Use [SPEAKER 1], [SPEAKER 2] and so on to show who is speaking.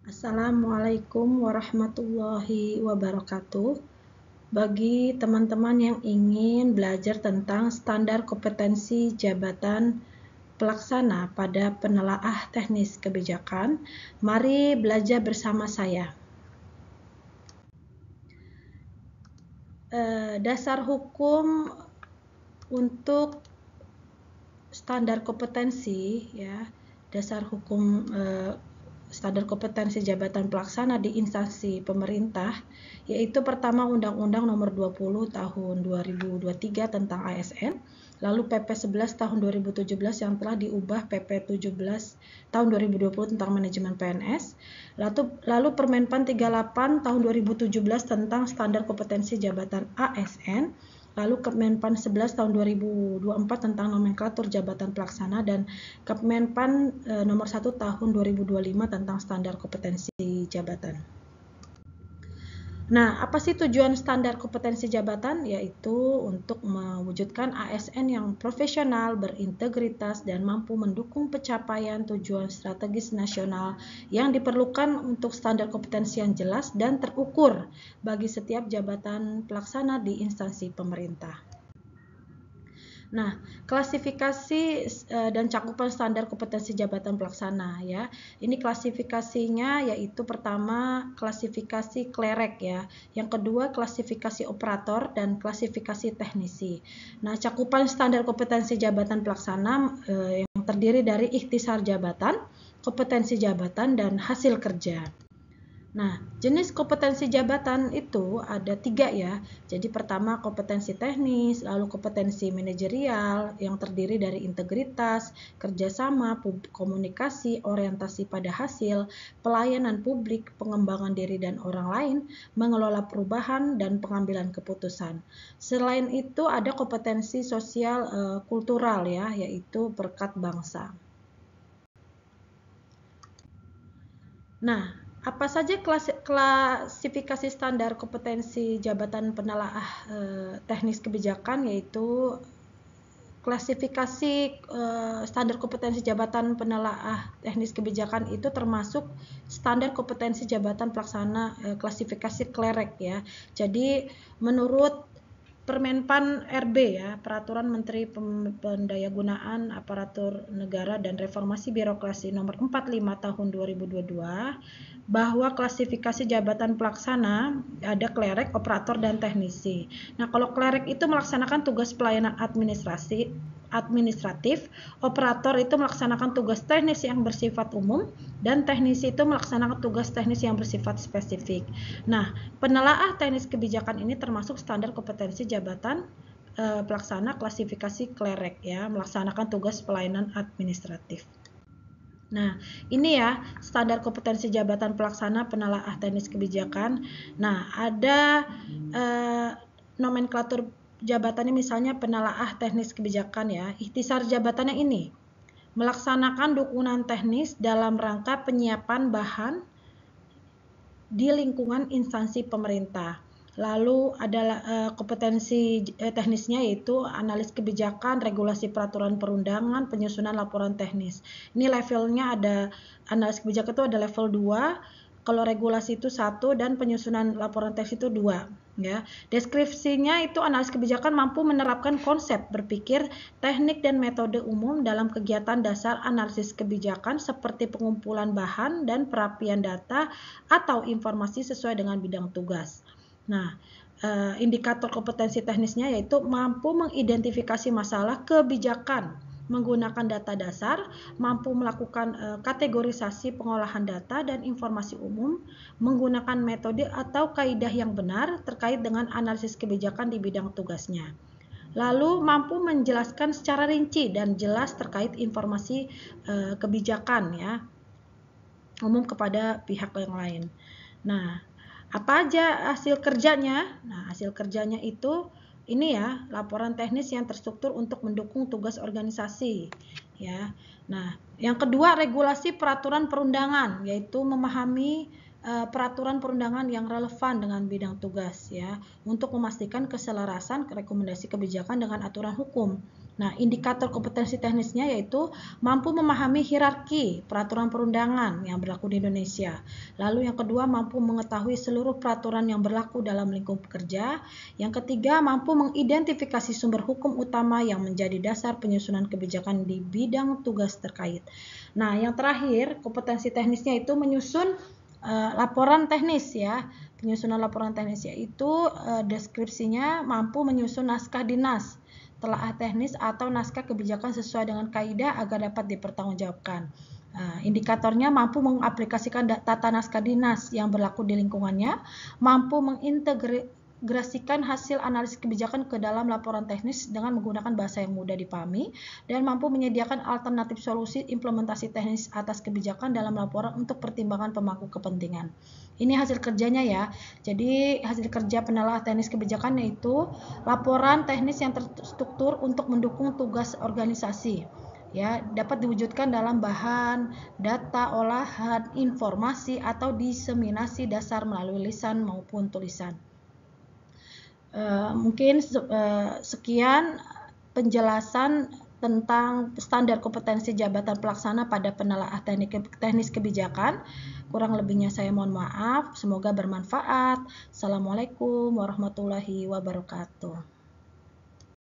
[SPEAKER 1] Assalamualaikum warahmatullahi wabarakatuh. Bagi teman-teman yang ingin belajar tentang standar kompetensi jabatan pelaksana pada penelaah teknis kebijakan, mari belajar bersama saya. Dasar hukum untuk standar kompetensi, ya, dasar hukum standar kompetensi jabatan pelaksana di instansi pemerintah, yaitu pertama Undang-Undang Nomor 20 Tahun 2023 tentang ASN, lalu PP 11 Tahun 2017 yang telah diubah PP 17 Tahun 2020 tentang manajemen PNS, lalu Permenpan 38 Tahun 2017 tentang standar kompetensi jabatan ASN, lalu Kemenpan 11 tahun 2024 tentang nomenklatur jabatan pelaksana, dan Kemenpan nomor 1 tahun 2025 tentang standar kompetensi jabatan. Nah, apa sih tujuan standar kompetensi jabatan? Yaitu untuk mewujudkan ASN yang profesional, berintegritas, dan mampu mendukung pencapaian tujuan strategis nasional yang diperlukan untuk standar kompetensi yang jelas dan terukur bagi setiap jabatan pelaksana di instansi pemerintah. Nah, klasifikasi dan cakupan standar kompetensi jabatan pelaksana, ya. Ini klasifikasinya yaitu pertama klasifikasi klerek, ya. Yang kedua klasifikasi operator dan klasifikasi teknisi. Nah, cakupan standar kompetensi jabatan pelaksana yang terdiri dari ikhtisar jabatan, kompetensi jabatan, dan hasil kerja. Nah, jenis kompetensi jabatan itu ada 3, ya. Jadi pertama kompetensi teknis, lalu kompetensi manajerial yang terdiri dari integritas, kerjasama, komunikasi, orientasi pada hasil, pelayanan publik, pengembangan diri dan orang lain, mengelola perubahan, dan pengambilan keputusan. Selain itu ada kompetensi sosial kultural, ya, yaitu perekat bangsa. Nah, apa saja klasifikasi standar kompetensi jabatan penelaah teknis kebijakan, yaitu klasifikasi standar kompetensi jabatan penelaah teknis kebijakan itu termasuk standar kompetensi jabatan pelaksana klasifikasi klerek, ya. Jadi menurut Permenpan RB, ya, Peraturan Menteri Pendayagunaan Aparatur Negara dan Reformasi Birokrasi Nomor 45 Tahun 2022, bahwa klasifikasi jabatan pelaksana ada klerek, operator, dan teknisi. Nah, kalau klerek itu melaksanakan tugas pelayanan administratif, operator itu melaksanakan tugas teknis yang bersifat umum, dan teknisi itu melaksanakan tugas teknis yang bersifat spesifik. Nah, penelaah teknis kebijakan ini termasuk standar kompetensi jabatan pelaksana klasifikasi klerek, ya, melaksanakan tugas pelayanan administratif. Nah, ini ya standar kompetensi jabatan pelaksana penelaah teknis kebijakan. Nah, ada nomenklatur jabatannya, misalnya penelaah teknis kebijakan, ya. Ikhtisar jabatannya ini melaksanakan dukungan teknis dalam rangka penyiapan bahan di lingkungan instansi pemerintah. Lalu ada kompetensi teknisnya yaitu analis kebijakan, regulasi peraturan perundangan, penyusunan laporan teknis. Ini levelnya ada analis kebijakan itu ada level 2, kalau regulasi itu 1, dan penyusunan laporan teknis itu 2, ya. Deskripsinya itu analis kebijakan mampu menerapkan konsep berpikir, teknik, dan metode umum dalam kegiatan dasar analisis kebijakan seperti pengumpulan bahan dan perapian data atau informasi sesuai dengan bidang tugas. Nah, indikator kompetensi teknisnya yaitu mampu mengidentifikasi masalah kebijakan menggunakan data dasar, mampu melakukan kategorisasi pengolahan data dan informasi umum, menggunakan metode atau kaidah yang benar terkait dengan analisis kebijakan di bidang tugasnya. Lalu mampu menjelaskan secara rinci dan jelas terkait informasi kebijakan, ya, umum kepada pihak yang lain. Nah, apa aja hasil kerjanya? Nah, hasil kerjanya itu ini, ya, laporan teknis yang terstruktur untuk mendukung tugas organisasi, ya. Nah, yang kedua regulasi peraturan perundangan, yaitu memahami peraturan perundangan yang relevan dengan bidang tugas, ya, untuk memastikan keselarasan rekomendasi kebijakan dengan aturan hukum. Nah, indikator kompetensi teknisnya yaitu mampu memahami hierarki peraturan perundangan yang berlaku di Indonesia. Lalu yang kedua, mampu mengetahui seluruh peraturan yang berlaku dalam lingkup kerja. Yang ketiga, mampu mengidentifikasi sumber hukum utama yang menjadi dasar penyusunan kebijakan di bidang tugas terkait. Nah, yang terakhir, kompetensi teknisnya itu menyusun laporan teknis ya. Penyusunan laporan teknis yaitu deskripsinya mampu menyusun naskah dinas, telaah teknis atau naskah kebijakan sesuai dengan kaidah agar dapat dipertanggungjawabkan. Indikatornya mampu mengaplikasikan tata naskah dinas yang berlaku di lingkungannya, mampu mengintegrasikan hasil analisis kebijakan ke dalam laporan teknis dengan menggunakan bahasa yang mudah dipahami, dan mampu menyediakan alternatif solusi implementasi teknis atas kebijakan dalam laporan untuk pertimbangan pemangku kepentingan. Ini hasil kerjanya ya. Jadi hasil kerja penelaah teknis kebijakan yaitu laporan teknis yang terstruktur untuk mendukung tugas organisasi. Ya, dapat diwujudkan dalam bahan, data, olahan, informasi atau diseminasi dasar melalui lisan maupun tulisan. Mungkin sekian penjelasan tentang standar kompetensi jabatan pelaksana pada penelaah teknis kebijakan. Kurang lebihnya saya mohon maaf. Semoga bermanfaat. Assalamualaikum warahmatullahi wabarakatuh.